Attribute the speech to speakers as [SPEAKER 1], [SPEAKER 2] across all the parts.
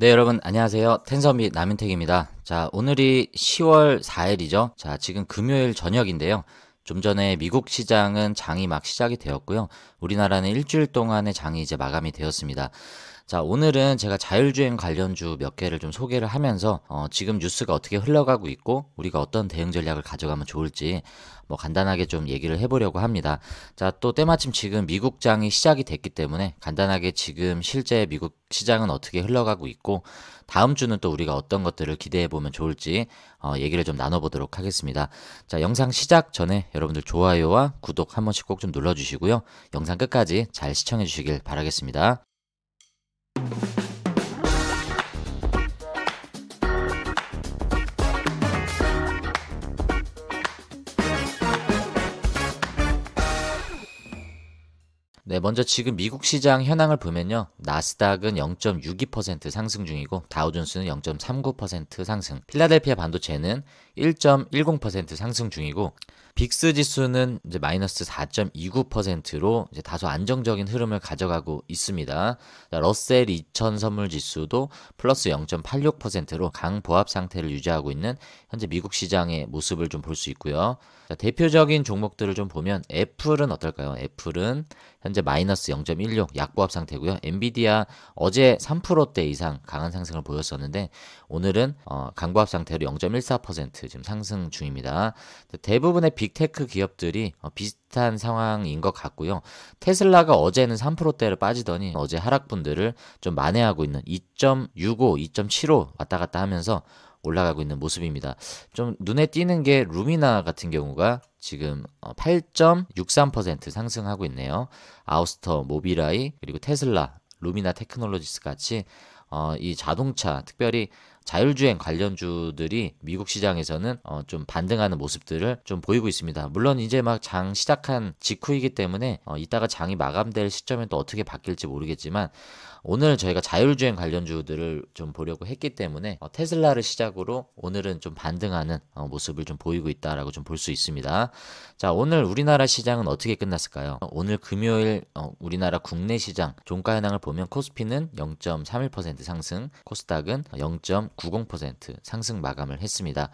[SPEAKER 1] 네, 여러분 안녕하세요. 텐서밋 남인택입니다. 자, 오늘이 10월 4일이죠. 자, 지금 금요일 저녁인데요. 좀 전에 미국 시장은 장이 막 시작이 되었고요. 우리나라는 일주일 동안의 장이 이제 마감이 되었습니다. 자, 오늘은 제가 자율주행 관련주 몇 개를 좀 소개를 하면서 지금 뉴스가 어떻게 흘러가고 있고 우리가 어떤 대응 전략을 가져가면 좋을지 뭐 간단하게 좀 얘기를 해보려고 합니다. 자, 또 때마침 지금 미국장이 시작이 됐기 때문에 간단하게 지금 실제 미국 시장은 어떻게 흘러가고 있고 다음 주는 또 우리가 어떤 것들을 기대해 보면 좋을지 얘기를 좀 나눠보도록 하겠습니다. 자, 영상 시작 전에 여러분들 좋아요와 구독 한 번씩 꼭 좀 눌러주시고요. 영상 끝까지 잘 시청해 주시길 바라겠습니다. 네, 먼저 지금 미국 시장 현황을 보면요. 나스닥은 0.62% 상승 중이고 다우존스는 0.39% 상승, 필라델피아 반도체는 1.10% 상승 중이고 빅스 지수는 이제 마이너스 4.29%로 이제 다소 안정적인 흐름을 가져가고 있습니다. 러셀 2000 선물 지수도 플러스 0.86%로 강보합 상태를 유지하고 있는 현재 미국 시장의 모습을 좀 볼 수 있고요. 자, 대표적인 종목들을 좀 보면 애플은 어떨까요? 애플은 현재 마이너스 0.16 약보합 상태고요. 엔비디아 어제 3%대 이상 강한 상승을 보였었는데 오늘은 강보합 상태로 0.14% 지금 상승 중입니다. 대부분의 빅테크 기업들이 비슷한 상황인 것 같고요. 테슬라가 어제는 3%대를 빠지더니 어제 하락분들을 좀 만회하고 있는 2.65, 2.75 왔다 갔다 하면서 올라가고 있는 모습입니다. 좀 눈에 띄는 게 루미나 같은 경우가 지금 8.63% 상승하고 있네요. 아우스터, 모비라이, 그리고 테슬라, 루미나 테크놀로지스 같이 이 자동차, 특별히 자율주행 관련주들이 미국 시장에서는 좀 반등하는 모습들을 좀 보이고 있습니다. 물론 이제 막 장 시작한 직후이기 때문에 이따가 장이 마감될 시점에 또 어떻게 바뀔지 모르겠지만 오늘 저희가 자율주행 관련주들을 좀 보려고 했기 때문에 테슬라를 시작으로 오늘은 좀 반등하는 모습을 좀 보이고 있다라고 좀 볼 수 있습니다. 자, 오늘 우리나라 시장은 어떻게 끝났을까요? 오늘 금요일 우리나라 국내 시장 종가 현황을 보면 코스피는 0.31% 상승, 코스닥은 0.90% 상승 마감을 했습니다.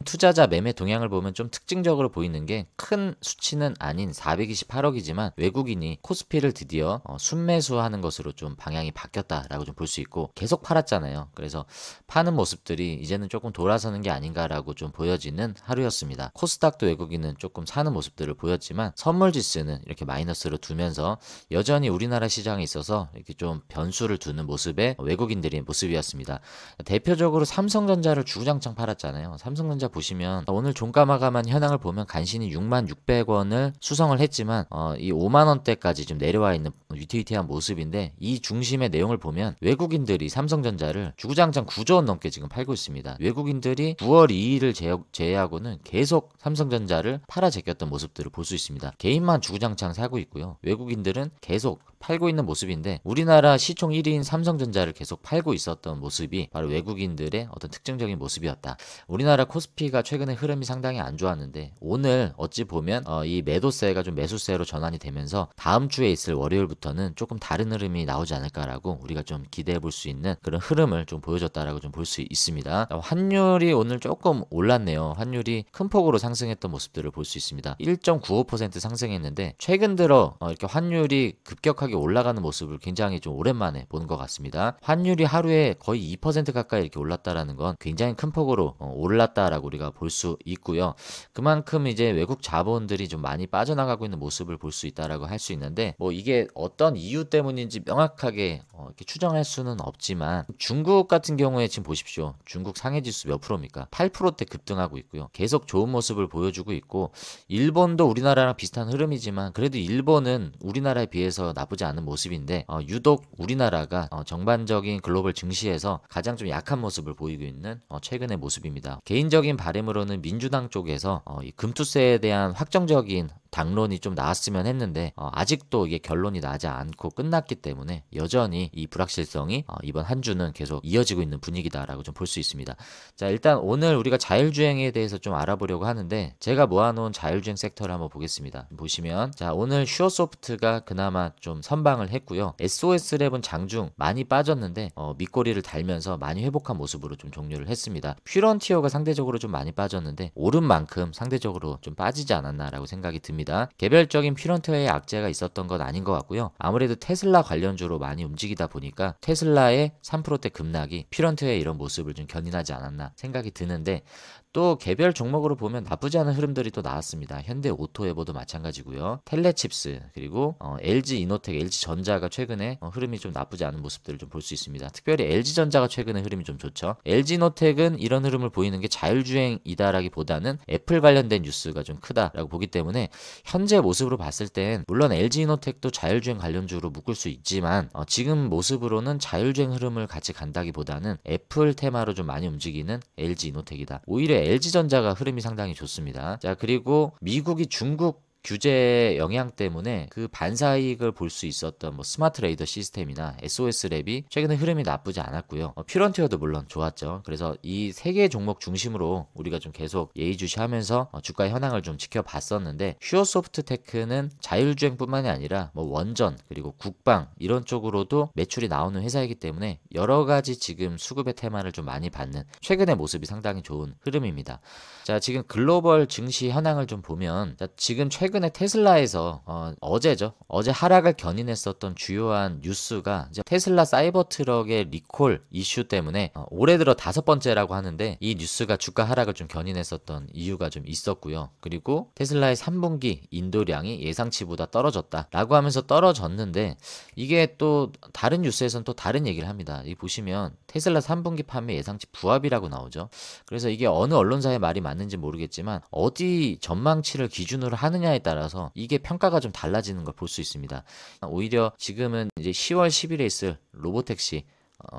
[SPEAKER 1] 투자자 매매 동향을 보면 좀 특징적으로 보이는 게 큰 수치는 아닌 428억이지만 외국인이 코스피를 드디어 순매수하는 것으로 좀 방향이 바뀌었다라고 좀 볼 수 있고 계속 팔았잖아요. 그래서 파는 모습들이 이제는 조금 돌아서는 게 아닌가라고 좀 보여지는 하루였습니다. 코스닥도 외국인은 조금 사는 모습들을 보였지만 선물지수는 이렇게 마이너스로 두면서 여전히 우리나라 시장에 있어서 이렇게 좀 변수를 두는 모습의 외국인들의 모습이었습니다. 대표적으로 삼성전자를 주구장창 팔았잖아요. 삼성전자 보시면 오늘 종가 마감한 현황을 보면 간신히 66,600원을 수성을 했지만 이 50,000원대까지 좀 내려와 있는 위태위태한 모습인데 이 중심의 내용을 보면 외국인들이 삼성전자를 주구장창 9조 원 넘게 지금 팔고 있습니다. 외국인들이 9월 2일을 제외하고는 계속 삼성전자를 팔아 제꼈던 모습들을 볼 수 있습니다. 개인만 주구장창 사고 있고요. 외국인들은 계속 팔고 있는 모습인데 우리나라 시총 1위인 삼성전자를 계속 팔고 있었던 모습이 바로 외국인들의 어떤 특징적인 모습이었다. 우리나라 코스피가 최근에 흐름이 상당히 안 좋았는데 오늘 어찌 보면 이 매도세가 좀 매수세로 전환이 되면서 다음 주에 있을 월요일부터는 조금 다른 흐름이 나오지 않을까라고 우리가 좀 기대해 볼 수 있는 그런 흐름을 좀 보여줬다라고 좀 볼 수 있습니다. 환율이 오늘 조금 올랐네요. 환율이 큰 폭으로 상승했던 모습들을 볼 수 있습니다. 1.95% 상승했는데 최근 들어 이렇게 환율이 급격하게 올라가는 모습을 굉장히 좀 오랜만에 보는 것 같습니다. 환율이 하루에 거의 2% 가까이 이렇게 올랐다라는 건 굉장히 큰 폭으로 올랐다라고 우리가 볼 수 있고요. 그만큼 이제 외국 자본들이 좀 많이 빠져나가고 있는 모습을 볼 수 있다라고 할 수 있는데 뭐 이게 어떤 이유 때문인지 명확하게 이렇게 추정할 수는 없지만 중국 같은 경우에 지금 보십시오. 중국 상해지수 몇 프로입니까? 8%대 급등하고 있고요. 계속 좋은 모습을 보여주고 있고 일본도 우리나라랑 비슷한 흐름이지만 그래도 일본은 우리나라에 비해서 나쁘지 않은 모습인데 유독 우리나라가 전반적인 글로벌 증시에서 가장 좀 약한 모습을 보이고 있는 최근의 모습입니다. 개인적인 바람으로는 민주당 쪽에서 이 금투세에 대한 확정적인 당론이 좀 나왔으면 했는데 아직도 이게 결론이 나지 않고 끝났기 때문에 여전히 이 불확실성이 이번 한 주는 계속 이어지고 있는 분위기다라고 좀 볼 수 있습니다. 자, 일단 오늘 우리가 자율주행에 대해서 좀 알아보려고 하는데 제가 모아놓은 자율주행 섹터를 한번 보겠습니다. 보시면 자, 오늘 슈어소프트가 그나마 좀 선방을 했고요. SOS랩은 장중 많이 빠졌는데 밑꼬리를 달면서 많이 회복한 모습으로 좀 종료를 했습니다. 퓨런티어가 상대적으로 좀 많이 빠졌는데 오른 만큼 상대적으로 좀 빠지지 않았나라고 생각이 듭니다. 개별적인 퓨런티어의 악재가 있었던 건 아닌 것 같고요. 아무래도 테슬라 관련주로 많이 움직이다 보니까 테슬라의 3%대 급락이 퓨런티어의 이런 모습을 좀 견인하지 않았나 생각이 드는데, 또 개별 종목으로 보면 나쁘지 않은 흐름들이 또 나왔습니다. 현대 오토에버도 마찬가지고요. 텔레칩스, 그리고 LG 이노텍, LG 전자가 최근에 흐름이 좀 나쁘지 않은 모습들을 좀 볼 수 있습니다. 특별히 LG 전자가 최근에 흐름이 좀 좋죠. LG 이노텍은 이런 흐름을 보이는 게 자율주행이다라기보다는 애플 관련된 뉴스가 좀 크다라고 보기 때문에 현재 모습으로 봤을 땐 물론 LG 이노텍도 자율주행 관련주로 묶을 수 있지만 지금 모습으로는 자율주행 흐름을 같이 간다기보다는 애플 테마로 좀 많이 움직이는 LG 이노텍이다. 오히려 LG전자가 흐름이 상당히 좋습니다. 자, 그리고 미국이 중국 규제 영향 때문에 그 반사이익을 볼 수 있었던 뭐 스마트 레이더 시스템이나 SOS랩이 최근에 흐름이 나쁘지 않았고요. 퓨런티어도 물론 좋았죠. 그래서 이 세 개의 종목 중심으로 우리가 좀 계속 예의주시하면서 주가 현황을 좀 지켜봤었는데, 슈어소프트테크는 자율주행뿐만이 아니라 뭐 원전 그리고 국방 이런 쪽으로도 매출이 나오는 회사이기 때문에 여러 가지 지금 수급의 테마를 좀 많이 받는 최근의 모습이 상당히 좋은 흐름입니다. 자, 지금 글로벌 증시 현황을 좀 보면, 자, 지금 최근에 테슬라에서 어제 하락을 견인했었던 주요한 뉴스가 이제 테슬라 사이버 트럭의 리콜 이슈 때문에 올해 들어 5번째라고 하는데, 이 뉴스가 주가 하락을 좀 견인했었던 이유가 좀 있었고요. 그리고 테슬라의 3분기 인도량이 예상치보다 떨어졌다라고 하면서 떨어졌는데, 이게 또 다른 뉴스에서는 또 다른 얘기를 합니다. 이 보시면 테슬라 3분기 판매 예상치 부합이라고 나오죠. 그래서 이게 어느 언론사의 말이 맞는지 모르겠지만 어디 전망치를 기준으로 하느냐에 따라서 이게 평가가 좀 달라지는 걸 볼 수 있습니다. 오히려 지금은 이제 10월 10일에 있을 로보택시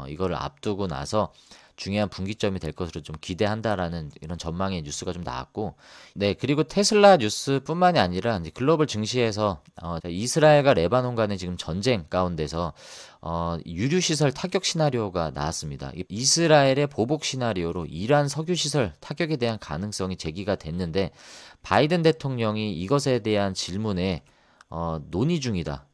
[SPEAKER 1] 이거를 앞두고 나서 중요한 분기점이 될 것으로 좀 기대한다라는 이런 전망의 뉴스가 좀 나왔고, 네, 그리고 테슬라 뉴스뿐만이 아니라 이제 글로벌 증시에서 이스라엘과 레바논 간의 지금 전쟁 가운데서 유류 시설 타격 시나리오가 나왔습니다. 이스라엘의 보복 시나리오로 이란 석유 시설 타격에 대한 가능성이 제기가 됐는데, 바이든 대통령이 이것에 대한 질문에 논의 중이다.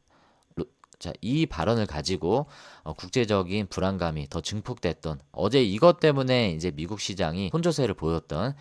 [SPEAKER 1] 자, 이 발언을 가지고 국제적인 불안감이 더 증폭됐던, 어제 이것 때문에 이제 미국 시장이 혼조세를 보였던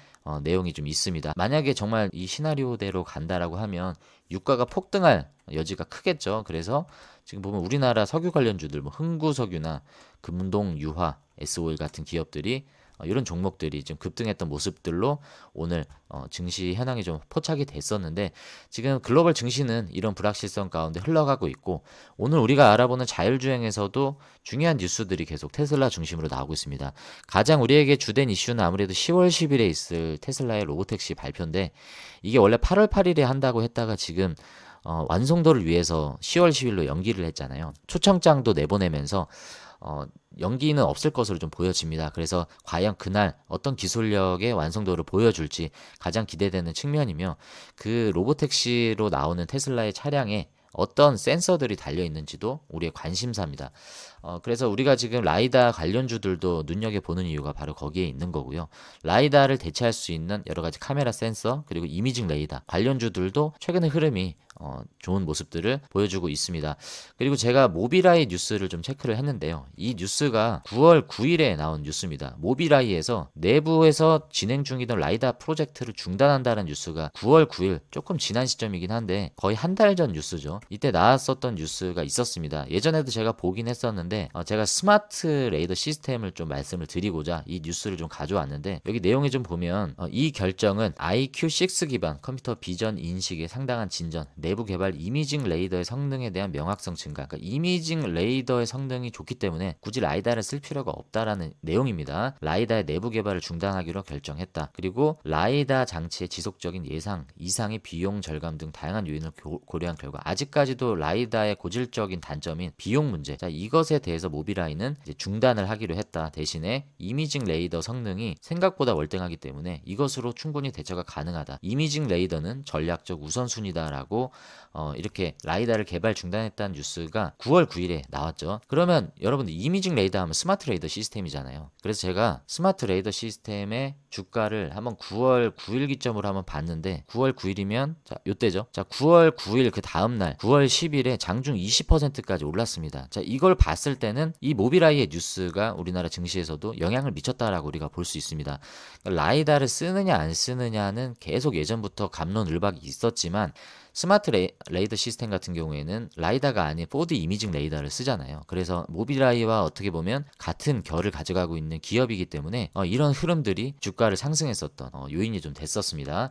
[SPEAKER 1] 내용이 좀 있습니다. 만약에 정말 이 시나리오대로 간다라고 하면 유가가 폭등할 여지가 크겠죠. 그래서 지금 보면 우리나라 석유 관련주들, 뭐 흥구석유나 금동유화, SO일 같은 기업들이 이런 종목들이 좀 급등했던 모습들로 오늘 증시 현황이 좀 포착이 됐었는데, 지금 글로벌 증시는 이런 불확실성 가운데 흘러가고 있고, 오늘 우리가 알아보는 자율주행에서도 중요한 뉴스들이 계속 테슬라 중심으로 나오고 있습니다. 가장 우리에게 주된 이슈는 아무래도 10월 10일에 있을 테슬라의 로보택시 발표인데, 이게 원래 8월 8일에 한다고 했다가 지금 완성도를 위해서 10월 10일로 연기를 했잖아요. 초청장도 내보내면서 연기는 없을 것으로 좀 보여집니다. 그래서 과연 그날 어떤 기술력의 완성도를 보여줄지 가장 기대되는 측면이며, 그 로보택시로 나오는 테슬라의 차량에 어떤 센서들이 달려 있는지도 우리의 관심사입니다. 그래서 우리가 지금 라이다 관련주들도 눈여겨보는 이유가 바로 거기에 있는 거고요. 라이다를 대체할 수 있는 여러 가지 카메라 센서, 그리고 이미징 레이더 관련주들도 최근의 흐름이 좋은 모습들을 보여주고 있습니다. 그리고 제가 모비라이 뉴스를 좀 체크를 했는데요. 이 뉴스가 9월 9일에 나온 뉴스입니다. 모비라이에서 내부에서 진행 중이던 라이다 프로젝트를 중단한다는 뉴스가 9월 9일, 조금 지난 시점이긴 한데 거의 한 달 전 뉴스죠. 이때 나왔었던 뉴스가 있었습니다. 예전에도 제가 보긴 했었는데 제가 스마트 레이더 시스템을 좀 말씀을 드리고자 이 뉴스를 좀 가져왔는데, 여기 내용에 좀 보면 이 결정은 IQ6 기반 컴퓨터 비전 인식의 상당한 진전, 내부 개발 이미징 레이더의 성능에 대한 명확성 증가, 그러니까 이미징 레이더의 성능이 좋기 때문에 굳이 라이다를 쓸 필요가 없다라는 내용입니다. 라이다의 내부 개발을 중단하기로 결정했다. 그리고 라이다 장치의 지속적인 예상 이상의 비용 절감 등 다양한 요인을 고려한 결과 아직까지도 라이다의 고질적인 단점인 비용 문제, 자, 이것에 대해서 모비라이는 이제 중단을 하기로 했다. 대신에 이미징 레이더 성능이 생각보다 월등하기 때문에 이것으로 충분히 대처가 가능하다. 이미징 레이더는 전략적 우선순위다라고 이렇게 라이다를 개발 중단했다는 뉴스가 9월 9일에 나왔죠. 그러면 여러분들 이미징 레이더 하면 스마트 레이더 시스템이잖아요. 그래서 제가 스마트 레이더 시스템의 주가를 한번 9월 9일 기점으로 한번 봤는데 9월 9일이면 자, 요때죠. 자, 9월 9일 그 다음 날 9월 10일에 장중 20%까지 올랐습니다. 자, 이걸 봤을 때는 이 모빌아이의 뉴스가 우리나라 증시에서도 영향을 미쳤다라고 우리가 볼 수 있습니다. 그러니까 라이다를 쓰느냐 안 쓰느냐는 계속 예전부터 갑론을박이 있었지만 스마트 레이더 시스템 같은 경우에는 라이다가 아닌 4D 이미징 레이더를 쓰잖아요. 그래서 모빌아이와 어떻게 보면 같은 결을 가져가고 있는 기업이기 때문에 이런 흐름들이 주가를 상승했었던 요인이 좀 됐었습니다.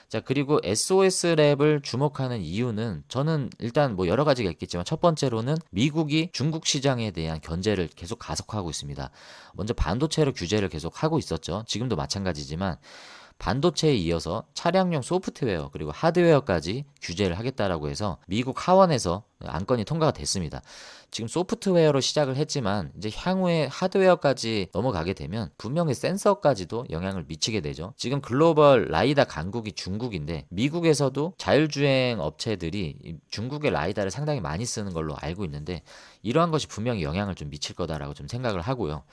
[SPEAKER 1] 자, 그리고 SOS랩을 주목하는 이유는 저는 일단 뭐 여러 가지가 있겠지만 첫 번째로는 미국이 중국 시장에 대한 견제를 계속 가속화하고 있습니다. 먼저 반도체로 규제를 계속 하고 있었죠. 지금도 마찬가지지만 반도체에 이어서 차량용 소프트웨어 그리고 하드웨어까지 규제를 하겠다라고 해서 미국 하원에서 안건이 통과가 됐습니다. 지금 소프트웨어로 시작을 했지만 이제 향후에 하드웨어까지 넘어가게 되면 분명히 센서까지도 영향을 미치게 되죠. 지금 글로벌 라이다 강국이 중국인데 미국에서도 자율주행 업체들이 중국의 라이다를 상당히 많이 쓰는 걸로 알고 있는데 이러한 것이 분명히 영향을 좀 미칠 거다라고 좀 생각을 하고요.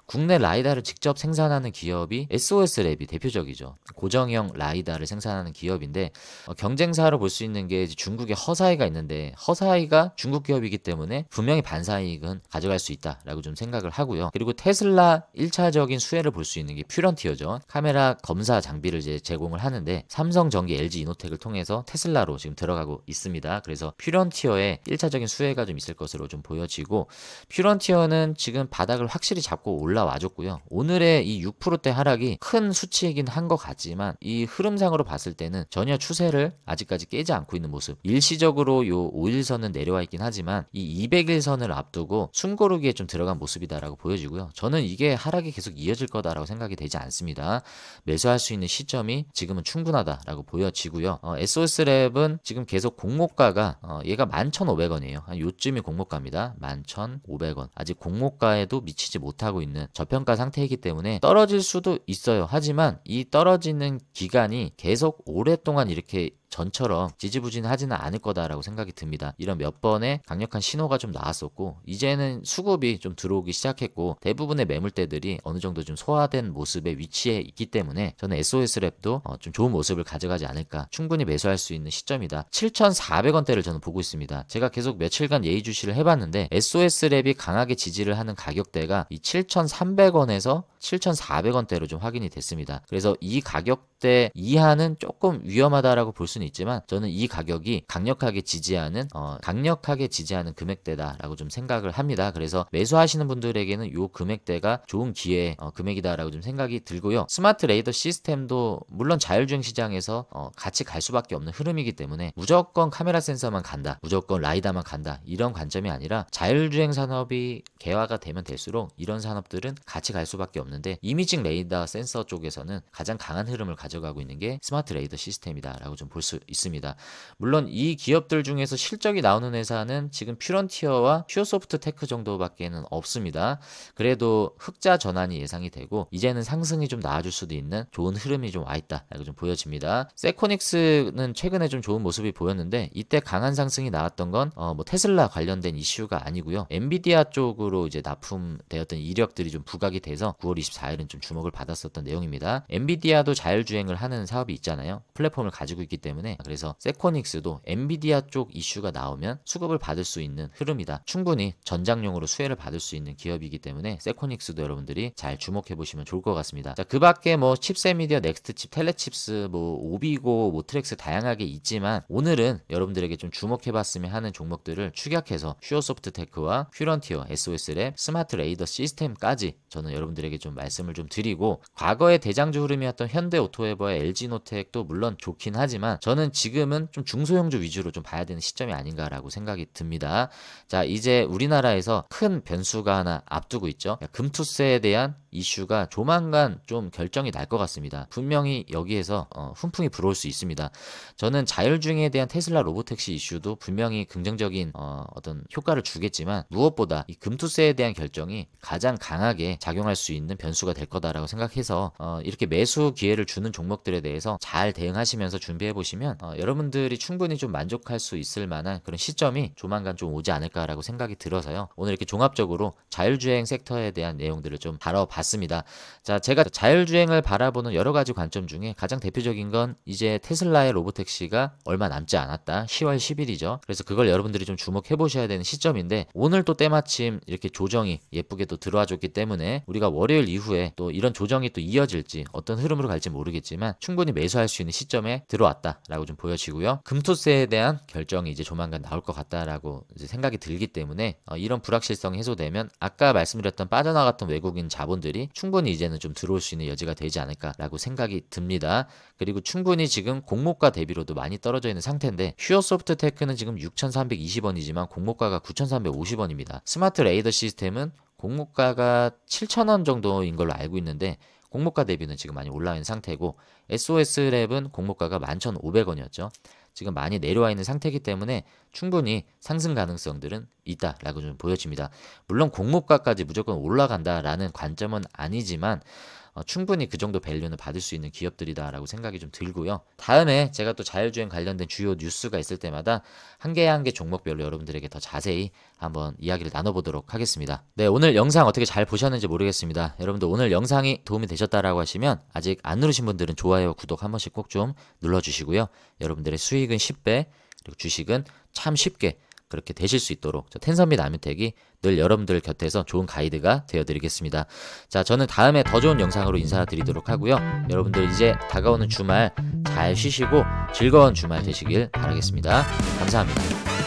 [SPEAKER 1] 국내 라이다를 직접 생산하는 기업이 SOS랩이 대표적이죠. 고정형 라이다를 생산하는 기업인데 경쟁사로 볼 수 있는 게 중국의 허사이가 있는데 허사이가 중국 기업이기 때문에 분명히 반사이익은 가져갈 수 있다라고 좀 생각을 하고요. 그리고 테슬라 1차적인 수혜를 볼 수 있는 게 퓨런티어죠. 카메라 검사 장비를 이제 제공을 하는데 삼성전기, LG 이노텍을 통해서 테슬라로 지금 들어가고 있습니다. 그래서 퓨런티어에 1차적인 수혜가 좀 있을 것으로 좀 보여지고 퓨런티어는 지금 바닥을 확실히 잡고 올라와줬고요. 오늘의 이 6%대 하락이 큰 수치이긴 한 것 같지만 이 흐름상으로 봤을 때는 전혀 추세를 아직까지 깨지 않고 있는 모습. 일시적으로 요 5일선은 내려와 있긴 하지만 이 200일선을 앞두고 숨고르기에 좀 들어간 모습이다라고 보여지고요. 저는 이게 하락이 계속 이어질 거다라고 생각이 되지 않습니다. 매수할 수 있는 시점이 지금은 충분하다라고 보여지고요. SOS랩은 지금 계속 공모가가 얘가 11,500원이에요. 한 요쯤이 공모가입니다. 11,500원. 아직 공모가에도 미치지 못하고 있는 저평가 상태이기 때문에 떨어질 수도 있어요. 하지만 이 떨어지는 기간이 계속 오랫동안 이렇게 전처럼 지지부진하지는 않을 거다라고 생각이 듭니다. 이런 몇 번의 강력한 신호가 좀 나왔었고 이제는 수급이 좀 들어오기 시작했고 대부분의 매물대들이 어느 정도 좀 소화된 모습에 위치해 있기 때문에 저는 SOS랩도 좀 좋은 모습을 가져가지 않을까, 충분히 매수할 수 있는 시점이다. 7,400원대를 저는 보고 있습니다. 제가 계속 며칠간 예의주시를 해봤는데 SOS랩이 강하게 지지를 하는 가격대가 이 7,300원에서 7,400원대로 좀 확인이 됐습니다. 그래서 이 가격대 이하는 조금 위험하다라고 볼 수는 있지만 저는 이 가격이 강력하게 지지하는 금액대다라고 좀 생각을 합니다. 그래서 매수하시는 분들에게는 이 금액대가 좋은 기회 금액이다라고 좀 생각이 들고요. 스마트 레이더 시스템도 물론 자율주행 시장에서 같이 갈 수밖에 없는 흐름이기 때문에 무조건 카메라 센서만 간다, 무조건 라이다만 간다, 이런 관점이 아니라 자율주행 산업이 개화가 되면 될수록 이런 산업들은 같이 갈 수밖에 없는데 이미징 레이더 센서 쪽에서는 가장 강한 흐름을 가져가고 있는 게 스마트 레이더 시스템이다라고 좀 볼 수 있습니다. 물론 이 기업들 중에서 실적이 나오는 회사는 지금 퓨런티어와 퓨어소프트 테크 정도밖에는 없습니다. 그래도 흑자 전환이 예상이 되고 이제는 상승이 좀 나아질 수도 있는 좋은 흐름이 좀 와있다라고 좀 보여집니다. 세코닉스는 최근에 좀 좋은 모습이 보였는데 이때 강한 상승이 나왔던 건 뭐 테슬라 관련된 이슈가 아니고요. 엔비디아 쪽으로 이제 납품되었던 이력들이 좀 부각이 돼서 9월 24일은 좀 주목을 받았었던 내용입니다. 엔비디아도 자율주행을 하는 사업이 있잖아요. 플랫폼을 가지고 있기 때문에. 그래서 세코닉스도 엔비디아 쪽 이슈가 나오면 수급을 받을 수 있는 흐름이다. 충분히 전장용으로 수혜를 받을 수 있는 기업이기 때문에 세코닉스도 여러분들이 잘 주목해 보시면 좋을 것 같습니다. 자, 그 밖에 뭐 칩셋미디어, 넥스트칩, 텔레칩스, 뭐 오비고, 모트렉스 다양하게 있지만 오늘은 여러분들에게 좀 주목해 봤으면 하는 종목들을 축약해서 퓨어소프트테크와 퓨런티어, SOS랩, 스마트 레이더 시스템까지 저는 여러분들에게 좀 말씀을 좀 드리고, 과거의 대장주 흐름이었던 현대오토웨버와 LG노텍도 물론 좋긴 하지만 저는 지금은 좀 중소형주 위주로 좀 봐야 되는 시점이 아닌가라고 생각이 듭니다. 자, 이제 우리나라에서 큰 변수가 하나 앞두고 있죠. 금투세에 대한 이슈가 조만간 좀 결정이 날 것 같습니다. 분명히 여기에서 훈풍이 불어올 수 있습니다. 저는 자율주행에 대한 테슬라 로보택시 이슈도 분명히 긍정적인 어떤 효과를 주겠지만 무엇보다 이 금투세에 대한 결정이 가장 강하게 작용할 수 있는 변수가 될 거다라고 생각해서 이렇게 매수 기회를 주는 종목들에 대해서 잘 대응하시면서 준비해 보시면 여러분들이 충분히 좀 만족할 수 있을 만한 그런 시점이 조만간 좀 오지 않을까라고 생각이 들어서요. 오늘 이렇게 종합적으로 자율주행 섹터에 대한 내용들을 좀 다뤄봤습니다. 자, 제가 자율주행을 바라보는 여러 가지 관점 중에 가장 대표적인 건 이제 테슬라의 로보택시가 얼마 남지 않았다. 10월 10일이죠. 그래서 그걸 여러분들이 좀 주목해 보셔야 되는 시점인데, 오늘 또 때마침 이렇게 조정이 예쁘게 또 들어와 줬기 때문에 우리가 월요일 이후에 또 이런 조정이 또 이어질지 어떤 흐름으로 갈지 모르겠지만 충분히 매수할 수 있는 시점에 들어왔다라고 좀 보여지고요. 금토세에 대한 결정이 이제 조만간 나올 것 같다라고 이제 생각이 들기 때문에 이런 불확실성이 해소되면 아까 말씀드렸던 빠져나갔던 외국인 자본들이 충분히 이제는 좀 들어올 수 있는 여지가 되지 않을까라고 생각이 듭니다. 그리고 충분히 지금 공모가 대비로도 많이 떨어져 있는 상태인데, 슈어소프트테크는 지금 6,320원이지만 공모가가 9,350원입니다. 스마트 레이더 시스템은 공모가가 7,000원 정도인 걸로 알고 있는데 공모가 대비는 지금 많이 올라와 있는 상태고, SOS랩은 공모가가 11,500원이었죠. 지금 많이 내려와 있는 상태이기 때문에 충분히 상승 가능성들은 있다라고 좀 보여집니다. 물론 공모가까지 무조건 올라간다라는 관점은 아니지만 충분히 그 정도 밸류는 받을 수 있는 기업들이다라고 생각이 좀 들고요. 다음에 제가 또 자율주행 관련된 주요 뉴스가 있을 때마다 한 개 한 개 종목별로 여러분들에게 더 자세히 한번 이야기를 나눠보도록 하겠습니다. 네, 오늘 영상 어떻게 잘 보셨는지 모르겠습니다. 여러분들 오늘 영상이 도움이 되셨다라고 하시면 아직 안 누르신 분들은 좋아요와 구독 한 번씩 꼭 좀 눌러주시고요. 여러분들의 수익은 10배, 그리고 주식은 참 쉽게 그렇게 되실 수 있도록 텐선미 남윤택이 늘 여러분들 곁에서 좋은 가이드가 되어드리겠습니다. 자, 저는 다음에 더 좋은 영상으로 인사드리도록 하고요. 여러분들 이제 다가오는 주말 잘 쉬시고 즐거운 주말 되시길 바라겠습니다. 감사합니다.